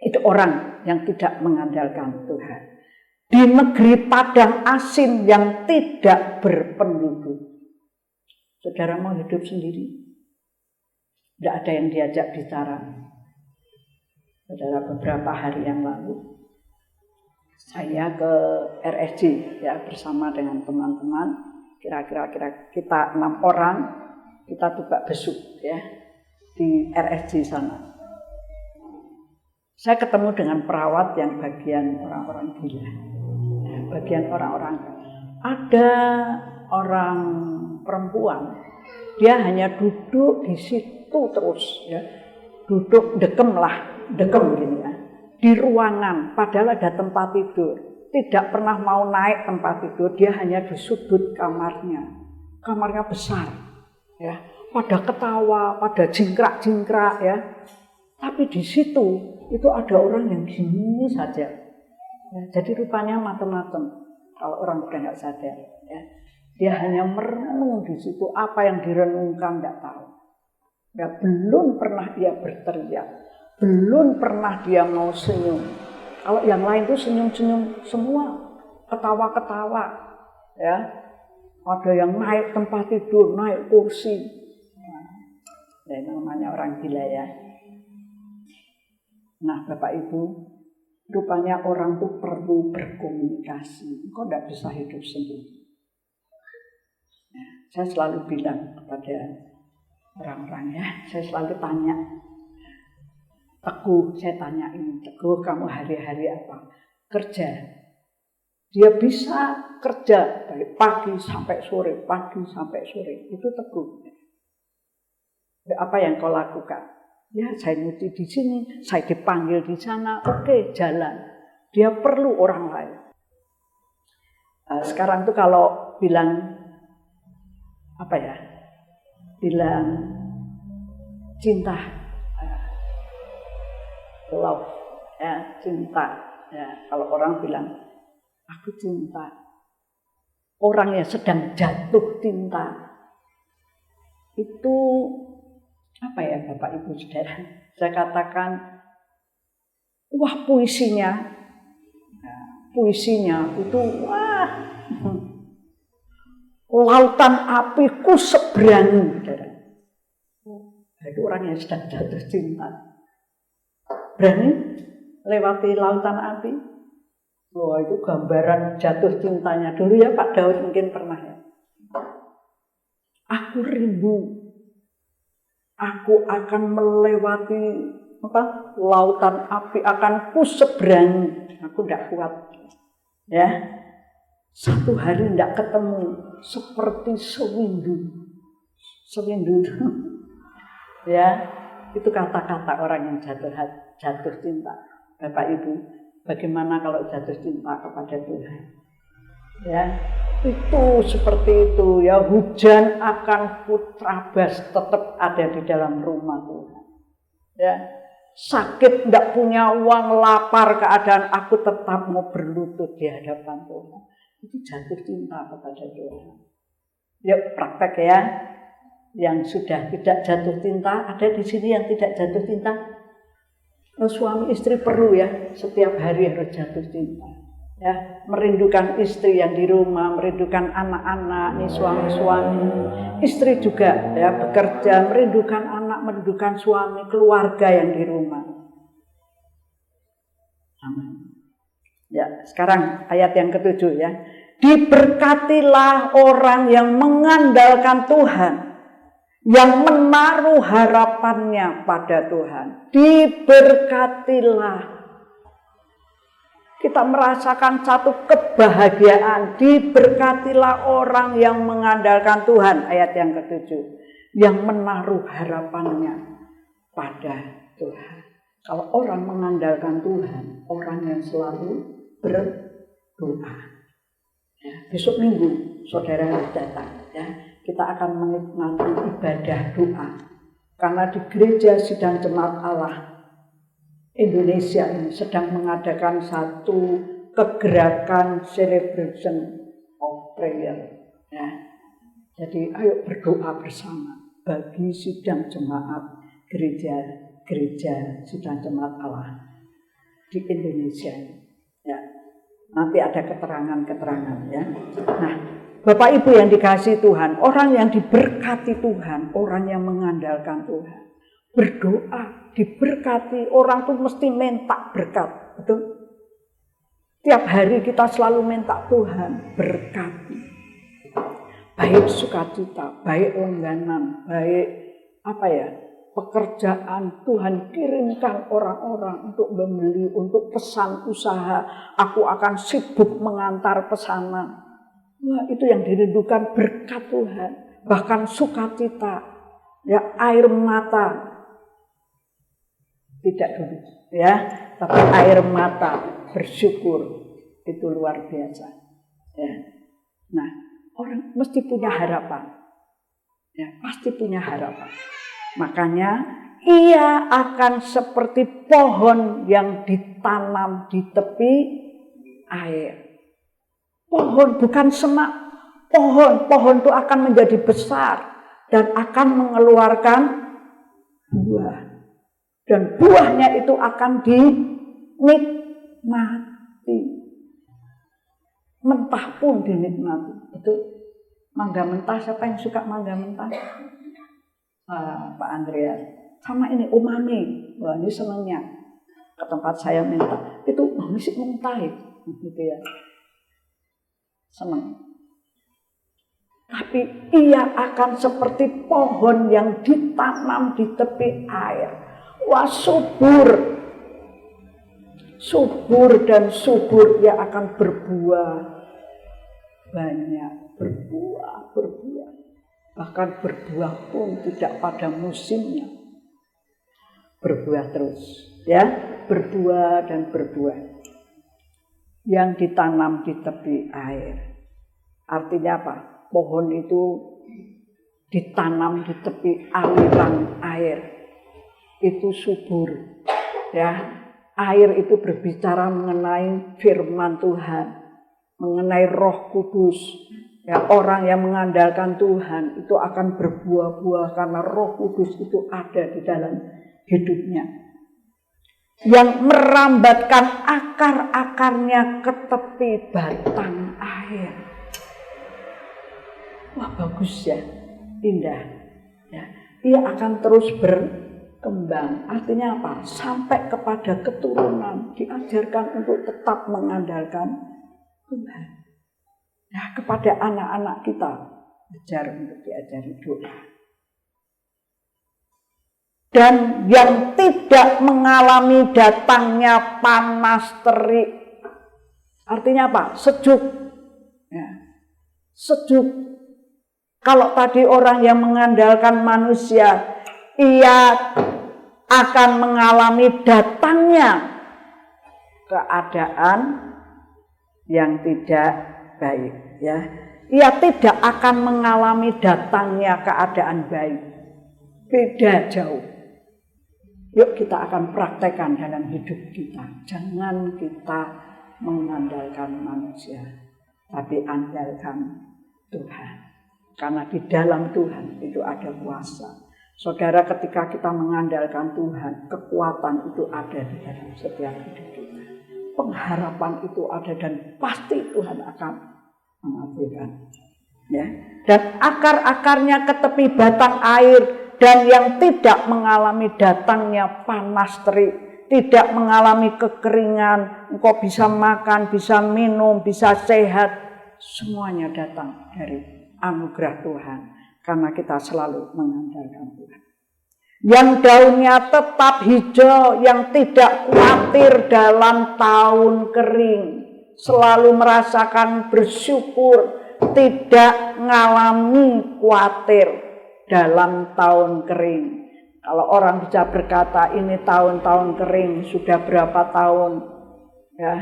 Itu orang yang tidak mengandalkan Tuhan. Di negeri padang asin yang tidak berpenduduk. Saudara mau hidup sendiri? Tidak ada yang diajak bicara. Saudara, beberapa hari yang lalu saya ke RSJ ya bersama dengan teman-teman, kira-kira kita 6 orang, kita coba besuk ya di RSJ sana. Saya ketemu dengan perawat yang bagian orang-orang gila. Bagian orang-orang, ada orang perempuan, dia hanya duduk di situ terus ya, duduk dekem gini ya, di ruangan, padahal ada tempat tidur, tidak pernah mau naik tempat tidur, dia hanya di sudut kamarnya besar ya, pada ketawa, pada jingkrak ya, tapi di situ itu ada orang yang gini saja. Ya, jadi rupanya macam-macam kalau orang sudah nggak sadar ya. Dia hanya merenung di situ, apa yang direnungkan nggak tahu ya, belum pernah dia berteriak, belum pernah dia mau senyum. Kalau yang lain itu senyum-senyum semua, ketawa-ketawa ya, ada yang naik tempat tidur, naik kursi. Nah, namanya orang gila ya. Nah Bapak Ibu, rupanya orang itu perlu berkomunikasi. Engkau tidak bisa hidup sendiri. Nah, saya selalu bilang kepada orang-orang ya, saya selalu tanya, Teguh, saya tanya ini, Teguh kamu hari-hari apa? Kerja. Dia bisa kerja dari pagi sampai sore, itu Teguh. Apa yang kau lakukan? Ya, saya nyuci di sini, saya dipanggil di sana, oke, jalan. Dia perlu orang lain. Sekarang tuh kalau bilang apa ya? Bilang cinta, love, ya, cinta. Ya, kalau orang bilang aku cinta, orang yang sedang jatuh cinta itu apa ya Bapak Ibu Saudara, saya katakan wah puisinya itu wah lautan apiku seberangi, saudara. Itu orang yang sedang jatuh cinta berani lewati lautan api. Wah itu gambaran jatuh cintanya dulu ya Pak Daud mungkin pernah ya. Aku rindu, aku akan melewati lautan api, akan ku seberangi. Aku tidak kuat ya, satu hari tidak ketemu, seperti sewindu itu ya, itu kata-kata orang yang jatuh cinta. Bapak Ibu, bagaimana kalau jatuh cinta kepada Tuhan ya, itu seperti itu ya, hujan akan putrabas tetap ada di dalam rumah Tuhan ya, sakit tidak punya uang, lapar keadaan, aku tetap mau berlutut di hadapan Tuhan. Itu jatuh cinta kepada Tuhan. Yuk praktek ya, yang sudah tidak jatuh cinta, ada di sini yang tidak jatuh cinta. Suami istri perlu ya, setiap hari harus jatuh cinta ya, merindukan istri yang di rumah, merindukan anak-anak, nih suami-suami, istri juga ya bekerja, merindukan anak, merindukan suami, keluarga yang di rumah. Amin. Ya, sekarang ayat yang ke-7 ya. Diberkatilah orang yang mengandalkan Tuhan, yang menaruh harapannya pada Tuhan. Diberkatilah. Kita merasakan satu kebahagiaan. Diberkatilah orang yang mengandalkan Tuhan. Ayat yang ke-7. Yang menaruh harapannya pada Tuhan. Kalau orang mengandalkan Tuhan, orang yang selalu berdoa. Ya, besok Minggu, saudara harus datang. Ya, kita akan menikmati ibadah doa. Karena di gereja Sidang Jemaat Allah Indonesia ini sedang mengadakan satu kegerakan celebration of prayer. Ya. Jadi ayo berdoa bersama bagi sidang jemaat gereja sidang jemaat Allah di Indonesia. Ya. Nanti ada keterangan ya. Nah, Bapak Ibu yang dikasihi Tuhan, orang yang diberkati Tuhan, orang yang mengandalkan Tuhan, berdoa, diberkati, orang tuh mesti minta berkat, betul? Tiap hari kita selalu minta Tuhan berkati. Baik sukacita, baik lengganan, baik pekerjaan, Tuhan kirimkan orang-orang untuk membeli, untuk pesan usaha. Aku akan sibuk mengantar pesanan. Wah, itu yang dirindukan berkat Tuhan. Bahkan sukacita, ya air mata. Tidak dulu, ya, tapi air mata bersyukur itu luar biasa. Ya. Nah, orang mesti punya harapan. Ya, pasti punya harapan. Makanya ia akan seperti pohon yang ditanam di tepi air. Pohon bukan semak. Pohon itu akan menjadi besar dan akan mengeluarkan buah. Dan buahnya itu akan dinikmati. Mentah pun dinikmati. Itu mangga mentah, siapa yang suka mangga mentah? Pak Andreas. Sama ini umami. Wah, ini senangnya. Ke tempat saya minta. Itu masih mentah gitu ya. Senang. Tapi ia akan seperti pohon yang ditanam di tepi air. Wah, subur. Subur dan subur, ia akan berbuah banyak, berbuah. Bahkan berbuah pun tidak pada musimnya. Berbuah terus, ya, berbuah dan berbuah. Yang ditanam di tepi air. Artinya apa? Pohon itu ditanam di tepi aliran air. Itu subur. Ya, air itu berbicara mengenai firman Tuhan, mengenai Roh Kudus. Ya, orang yang mengandalkan Tuhan itu akan berbuah-buah karena Roh Kudus itu ada di dalam hidupnya. Yang merambatkan akar-akarnya ke tepi batang air. Wah, bagus ya, indah. Ya, dia akan terus berkembang. Artinya apa? Sampai kepada keturunan diajarkan untuk tetap mengandalkan Tuhan. Ya, kepada anak-anak kita ajar untuk diajari doa. Dan yang tidak mengalami datangnya panas terik. Artinya apa? Sejuk. Ya. Sejuk. Kalau tadi orang yang mengandalkan manusia, ia akan mengalami datangnya keadaan yang tidak baik. Ya. Ia tidak akan mengalami datangnya keadaan baik. Beda jauh. Yuk kita akan praktekkan dalam hidup kita. Jangan kita mengandalkan manusia, tapi andalkan Tuhan. Karena di dalam Tuhan itu ada kuasa. Saudara, ketika kita mengandalkan Tuhan, kekuatan itu ada di dalam setiap hidup kita. Pengharapan itu ada dan pasti Tuhan akan mengabulkan. Ya. Dan akar-akarnya ke tepi batang air. Dan yang tidak mengalami datangnya panas terik, tidak mengalami kekeringan, engkau bisa makan, bisa minum, bisa sehat, semuanya datang dari anugerah Tuhan, karena kita selalu mengandalkan Tuhan. Yang daunnya tetap hijau, yang tidak khawatir dalam tahun kering, selalu merasakan bersyukur, tidak mengalami khawatir dalam tahun kering. Kalau orang bisa berkata ini tahun-tahun kering, sudah berapa tahun ya,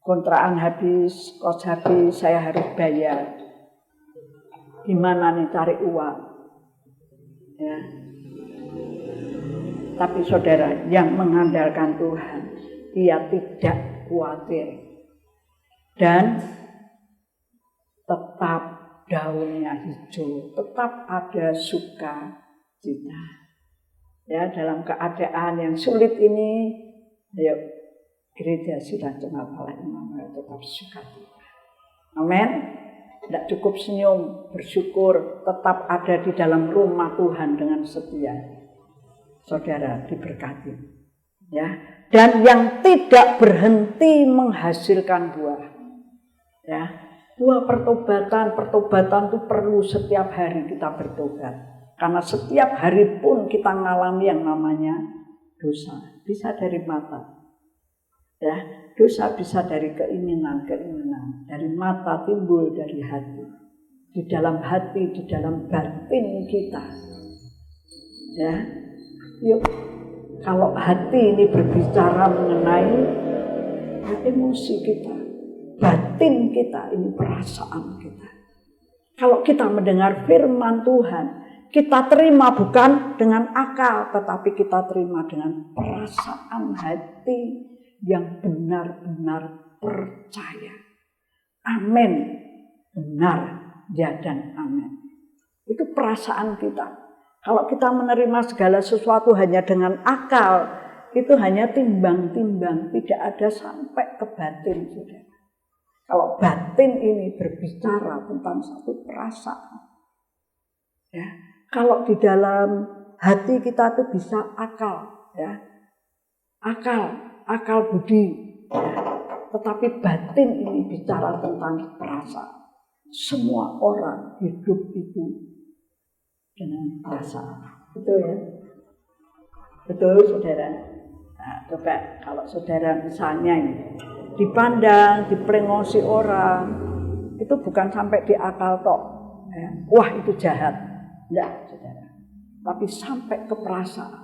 kontrakan habis, kos habis, saya harus bayar. Gimana nih cari uang? Ya. Tapi saudara yang mengandalkan Tuhan, ia tidak khawatir. Dan tetap daunnya hijau, tetap ada sukacita. Ya, dalam keadaan yang sulit ini, ayo gereja Sidang Jemaat Allah Immanuel tetap sukacita. Amin. Tidak cukup senyum, bersyukur, tetap ada di dalam rumah Tuhan dengan setia. Saudara diberkati. Ya, dan yang tidak berhenti menghasilkan buah. Ya, buah pertobatan itu perlu setiap hari kita bertobat. Karena setiap hari pun kita mengalami yang namanya dosa. Bisa dari mata. Ya, dosa bisa dari keinginan. Dari mata timbul dari hati. Di dalam hati, di dalam batin kita. Ya. Yuk, kalau hati ini berbicara mengenai emosi kita, batin kita, ini perasaan kita. Kalau kita mendengar firman Tuhan, kita terima bukan dengan akal, tetapi kita terima dengan perasaan hati yang benar-benar percaya. Amin. Benar, ya dan amin. Itu perasaan kita. Kalau kita menerima segala sesuatu hanya dengan akal, itu hanya timbang-timbang, tidak ada sampai ke batin, saudara. Kalau batin ini berbicara tentang satu perasaan, ya. Kalau di dalam hati kita itu bisa akal, ya, akal budi, ya. Tetapi batin ini bicara tentang perasaan. Semua orang hidup itu dengan perasaan, betul ya? Betul, saudara. Nah, coba kalau saudara misalnya ini dipandang, diplengosi orang, itu bukan sampai di akal tok, ya. Wah itu jahat. Enggak, saudara. Tapi sampai ke perasaan.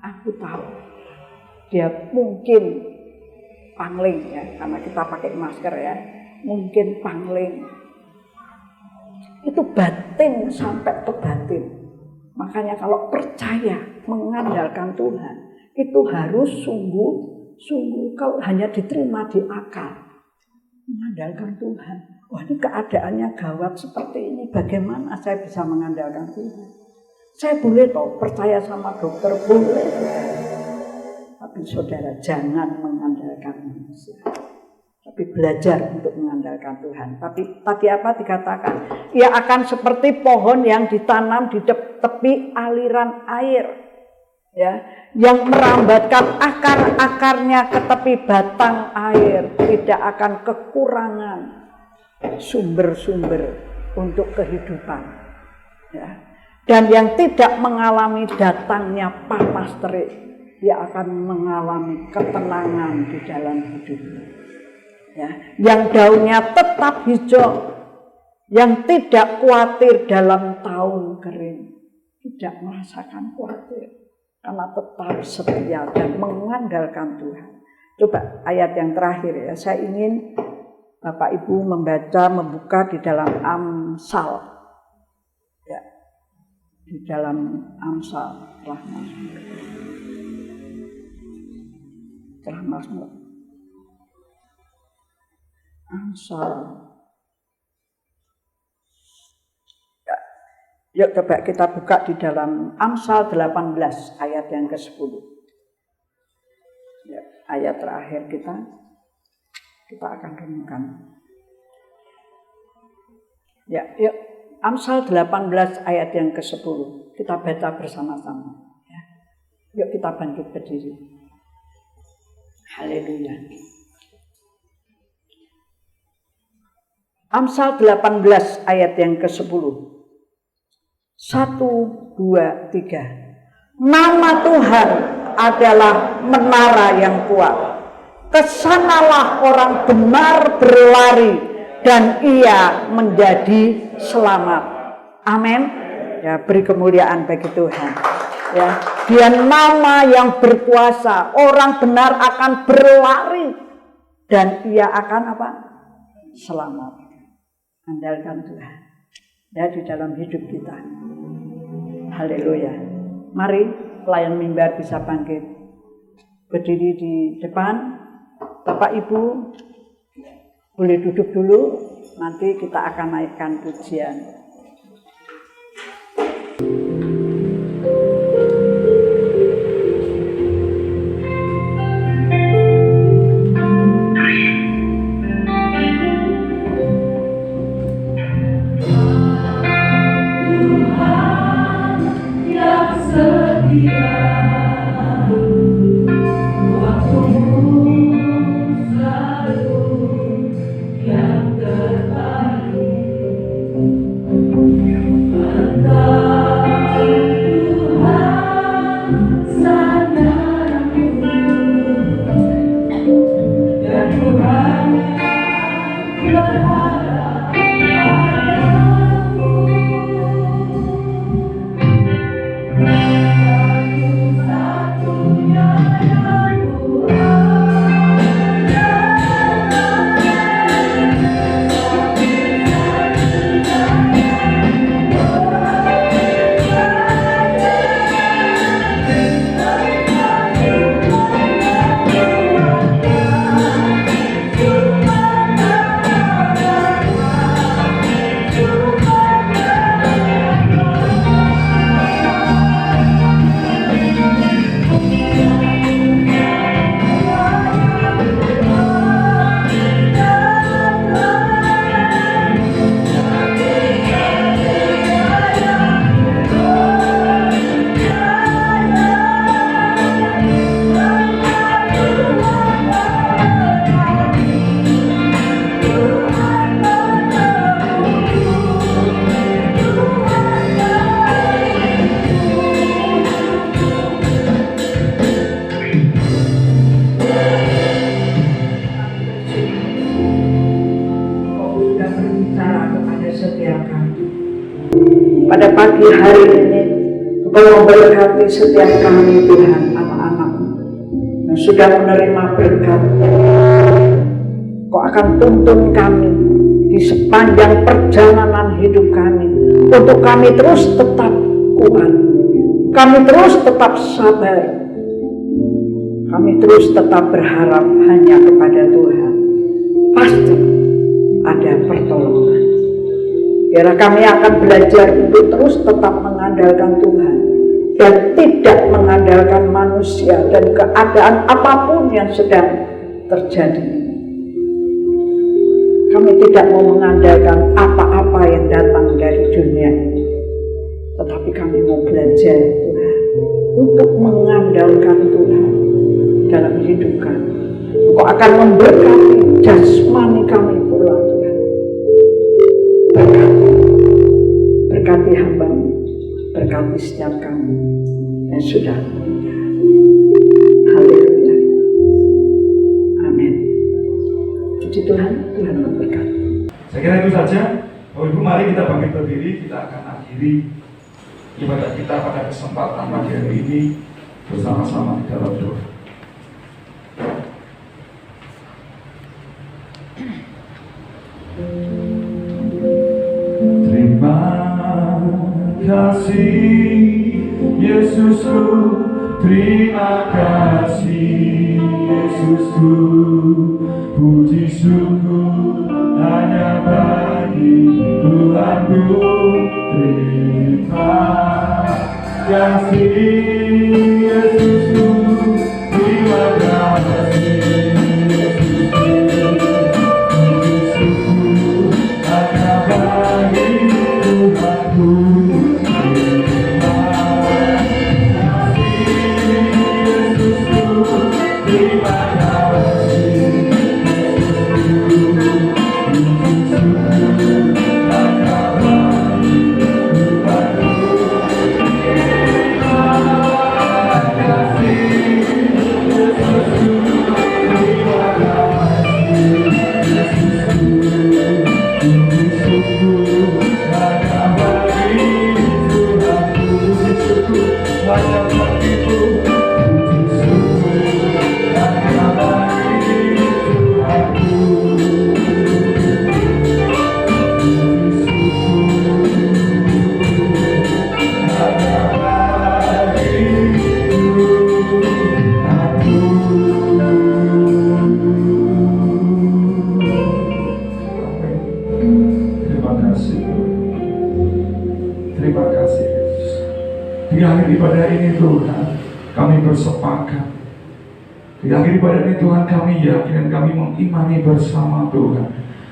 Aku tahu dia mungkin pangling, ya, karena kita pakai masker, ya. Mungkin pangling. Itu batin sampai ke batin. Makanya kalau percaya mengandalkan Tuhan, itu harus sungguh kalau hanya diterima di akal. Mengandalkan Tuhan. Wah, ini keadaannya gawat seperti ini. Bagaimana saya bisa mengandalkan Tuhan? Saya boleh toh percaya sama dokter, boleh. Tapi saudara jangan mengandalkan manusia. Tapi belajar untuk mengandalkan Tuhan. Tapi tadi apa dikatakan? Ia akan seperti pohon yang ditanam di tepi aliran air. Ya, yang merambatkan akar-akarnya ke tepi batang air, tidak akan kekurangan sumber-sumber untuk kehidupan, ya. Dan yang tidak mengalami datangnya panas terik, dia akan mengalami ketenangan di dalam hidupnya, ya. Yang daunnya tetap hijau, yang tidak khawatir dalam tahun kering, tidak merasakan khawatir. Karena tetap setia dan mengandalkan Tuhan. Coba ayat yang terakhir, ya. Saya ingin Bapak Ibu membuka di dalam Amsal. Ya. Di dalam Amsal telah Mazmur. Amsal. Yuk coba kita buka di dalam Amsal 18 ayat yang ke-10. Ya, ayat terakhir kita akan renungkan. Ya, yuk Amsal 18 ayat yang ke-10. Kita baca bersama-sama. Ya. Yuk kita bangkit berdiri. Haleluya. Amsal 18 ayat yang ke-10. 1, 2, 3. Nama Tuhan adalah menara yang kuat. Kesanalah orang benar berlari dan ia menjadi selamat. Amin. Ya, beri kemuliaan bagi Tuhan. Ya, dia nama yang berkuasa. Orang benar akan berlari dan ia akan apa? Selamat. Andalkan Tuhan. Ya, di dalam hidup kita. Haleluya. Mari pelayan mimbar bisa bangkit. Berdiri di depan. Bapak Ibu boleh duduk dulu, nanti kita akan naikkan pujian. Pada pagi hari ini, Engkau memberkati setiap kami Tuhan, anak-anak-Mu yang sudah menerima berkat. Engkau akan tuntun kami di sepanjang perjalanan hidup kami, untuk kami terus tetap kuat, kami terus tetap sabar, kami terus tetap berharap hanya kepada Tuhan. Pasti ada pertolongan. Biar kami akan belajar untuk terus tetap mengandalkan Tuhan dan tidak mengandalkan manusia dan keadaan apapun yang sedang terjadi. Kami tidak mau mengandalkan apa-apa yang datang dari dunia ini, tetapi kami mau belajar Tuhan untuk mengandalkan Tuhan dalam hidup kami. Engkau akan memberkati jasmani kami pula Tuhan. Berkati hamba-Mu, berkati setiap kami yang sudah menikah. Haleluya. Amin. Puji Tuhan, Tuhan memberkati. Saya kira itu saja. Bapak Ibu, mari kita bangkit berdiri. Kita akan akhiri ibadah kita pada kesempatan pagi hari ini bersama-sama di dalam doa. Terima kasih Yesusku, terima kasih Yesusku, puji syukur hanya bagi Tuhanku. Terima kasih Yesusku, terima kasih Yesusku, puji syukur hanya bagi Tuhanku. Terima kasih di akhir ibadah ini Tuhan, kami bersepakat. Di akhir ibadah ini Tuhan, kami yakin dan kami mengimani bersama Tuhan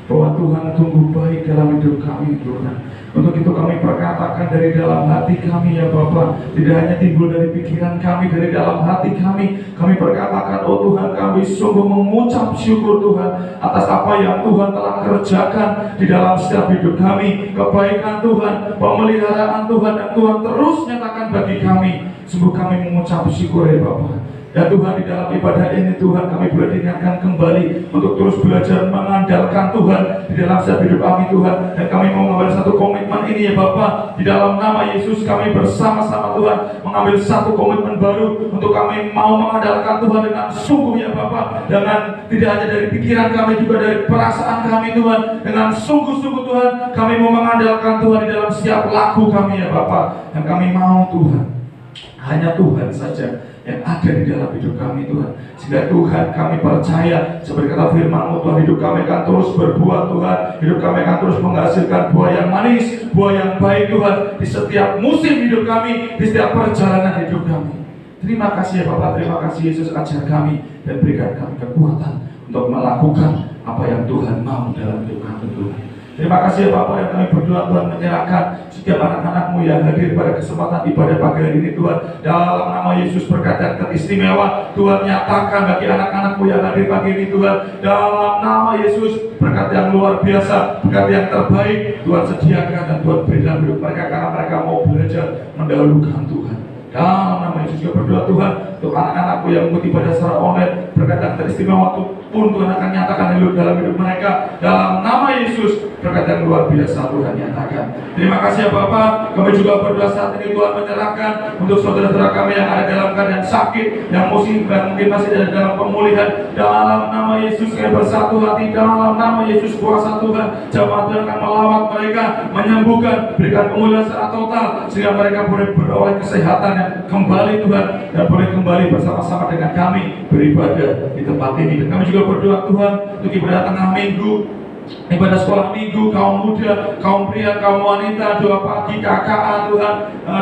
bahwa Tuhan tumbuh baik dalam hidup kami Tuhan. Untuk itu kami perkatakan dari dalam hati kami ya Bapa, tidak hanya timbul dari pikiran kami, dari dalam hati kami perkatakan, oh Tuhan, kami sungguh mengucap syukur Tuhan atas apa yang Tuhan telah kerjakan di dalam setiap hidup kami, kebaikan Tuhan, pemeliharaan Tuhan yang Tuhan terus nyatakan bagi kami. Sungguh kami mengucap syukur ya Bapa. Dan Tuhan, di dalam ibadah ini Tuhan, kami boleh diingatkan kembali untuk terus belajar mengandalkan Tuhan di dalam setiap hidup kami Tuhan. Dan kami mau mengambil satu komitmen ini ya Bapa, di dalam nama Yesus kami bersama-sama Tuhan mengambil satu komitmen baru untuk kami mau mengandalkan Tuhan dengan sungguh ya Bapa, dengan tidak hanya dari pikiran kami, juga dari perasaan kami Tuhan, dengan sungguh-sungguh Tuhan kami mau mengandalkan Tuhan di dalam setiap laku kami ya Bapa. Dan kami mau Tuhan, hanya Tuhan saja yang ada di dalam hidup kami Tuhan. Sehingga Tuhan, kami percaya seperti kata firman-Mu Tuhan, hidup kami akan terus berbuah Tuhan. Hidup kami akan terus menghasilkan buah yang manis, buah yang baik Tuhan, di setiap musim hidup kami, di setiap perjalanan hidup kami. Terima kasih ya Bapak, terima kasih Yesus, ajar kami dan berikan kami kekuatan untuk melakukan apa yang Tuhan mau dalam hidup kami Tuhan. Terima kasih ya Bapak, yang kami berdoa Tuhan menyerahkan setiap anak-anak-Mu yang hadir pada kesempatan ibadah pagi hari ini Tuhan. Dalam nama Yesus, berkat yang teristimewa Tuhan nyatakan bagi anak-anak-Mu yang hadir pagi ini Tuhan. Dalam nama Yesus, berkat yang luar biasa, berkat yang terbaik Tuhan sediakan dan Tuhan beri dalam hidup mereka, karena mereka mau belajar mendahulukan Tuhan. Dalam nama Yesus juga berdoa Tuhan untuk anak-anakku yang mengikuti ibadah secara online, berkat yang teristimewa pun Tuhan akan nyatakan dalam hidup mereka. Dalam nama Yesus, berkat yang luar biasa Tuhan nyatakan. Terima kasih ya Bapak. Kami juga berdoa saat ini Tuhan menyerahkan untuk saudara-saudara kami yang ada dalam keadaan sakit, yang mungkin masih ada dalam pemulihan. Dalam nama Yesus kami bersatu hati. Dalam nama Yesus kuasa Tuhan, jemaat Tuhan akan melawat mereka, menyembuhkan, berikan pemulihan secara total, sehingga mereka boleh beroleh kesehatan yang kembali Tuhan, dan boleh kembali bersama-sama dengan kami beribadah di tempat ini. Dan kami juga berdoa Tuhan untuk ibadah tengah minggu, ibadah sekolah minggu, kaum muda, kaum pria, kaum wanita, doa pagi, KKA Tuhan,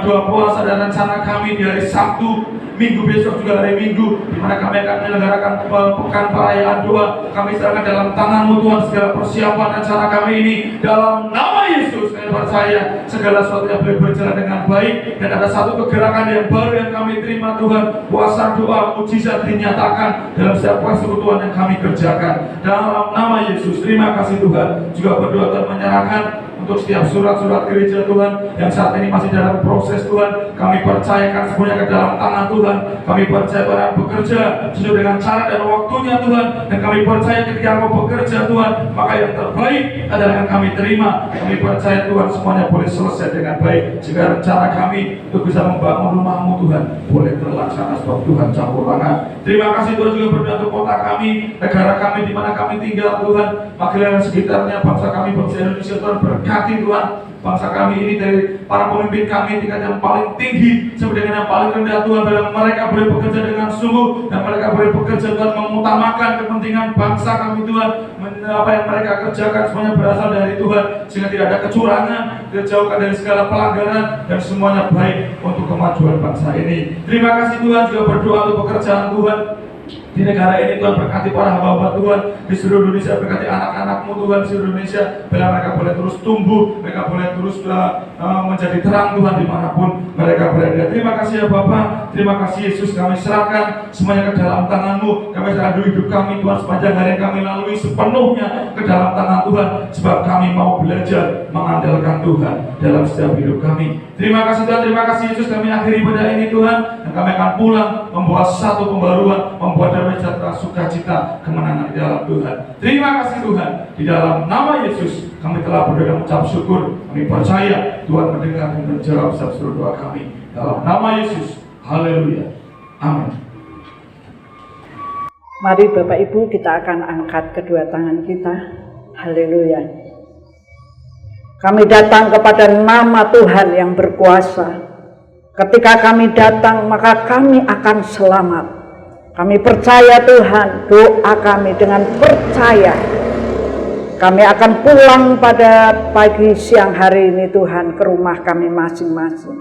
doa puasa dan rencana kami di hari Sabtu, Minggu besok juga hari Minggu, di mana kami akan menyelenggarakan pekan perayaan doa. Kami serahkan dalam tangan-Mu Tuhan segala persiapan rencana kami ini. Dalam nama Yesus kami percaya segala sesuatu yang boleh berjalan dengan baik, dan ada satu kegerakan yang baru yang kami terima Tuhan. Puasa doa mujizat dinyatakan dalam setiap persekutuan yang kami kerjakan. Dalam nama Yesus, terima kasih Tuhan. Juga berdoa Tuhan menyerahkan untuk setiap surat-surat gereja Tuhan yang saat ini masih dalam proses Tuhan, kami percayakan semuanya ke dalam tangan Tuhan. Kami percaya pada bekerja sesuai dengan cara dan waktunya Tuhan, dan kami percaya ketika Engkau bekerja Tuhan, maka yang terbaik adalah yang kami terima. Kami percaya Tuhan semuanya boleh selesai dengan baik, sehingga rencana kami untuk bisa membangun rumah-Mu Tuhan boleh terlaksana, sebab Tuhan campur tangan. Terima kasih Tuhan. Juga berdoa untuk kota kami, negara kami di mana kami tinggal Tuhan, Magelang dan sekitarnya, bangsa kami, bangsa Indonesia Tuhan, berkati Tuhan bangsa kami ini, dari para pemimpin kami tingkat yang paling tinggi sampai dengan yang paling rendah Tuhan, biar mereka boleh bekerja dengan sungguh, dan mereka boleh bekerja Tuhan mengutamakan kepentingan bangsa kami Tuhan. Apa yang mereka kerjakan semuanya berasal dari Tuhan, sehingga tidak ada kecurangan, dijauhkan dari segala pelanggaran, dan semuanya baik untuk kemajuan bangsa ini. Terima kasih Tuhan. Juga berdoa untuk pekerjaan Tuhan di negara ini Tuhan, berkati para hamba-hamba Tuhan di seluruh Indonesia, berkati anak-anak-Mu Tuhan di seluruh Indonesia, biar mereka boleh terus tumbuh, mereka boleh terus menjadi terang Tuhan dimanapun mereka berada. Terima kasih ya Bapa, terima kasih Yesus, kami serahkan semuanya ke dalam tangan-Mu. Kami serahkan hidup kami Tuhan sepanjang hari yang kami lalui sepenuhnya ke dalam tangan Tuhan, sebab kami mau belajar mengandalkan Tuhan dalam setiap hidup kami. Terima kasih Tuhan, terima kasih Yesus. Kami akhiri ibadah ini Tuhan, dan kami akan pulang membawa satu pembaruan, membuat damai sejahtera, sukacita, kemenangan di dalam Tuhan. Terima kasih Tuhan. Di dalam nama Yesus kami telah berdoa dan mengucap syukur. Kami percaya Tuhan mendengar dan menjawab setiap seluruh doa kami. Dalam nama Yesus. Haleluya. Amin. Mari Bapak Ibu, kita akan angkat kedua tangan kita. Haleluya. Kami datang kepada nama Tuhan yang berkuasa. Ketika kami datang, maka kami akan selamat. Kami percaya Tuhan, doa kami dengan percaya. Kami akan pulang pada pagi siang hari ini Tuhan ke rumah kami masing-masing.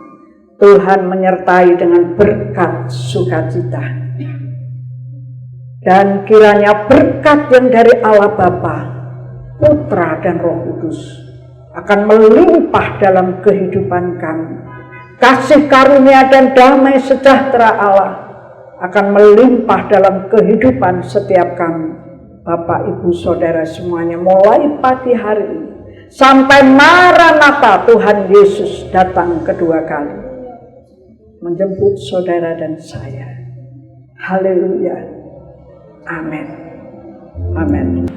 Tuhan menyertai dengan berkat sukacita. Dan kiranya berkat yang dari Allah Bapa, Putra dan Roh Kudus akan melimpah dalam kehidupan kami. Kasih karunia dan damai sejahtera Allah akan melimpah dalam kehidupan setiap kami. Bapak, Ibu, Saudara semuanya, mulai pagi hari ini sampai Maranatha Tuhan Yesus datang kedua kali menjemput saudara dan saya. Haleluya. Amin. Amin.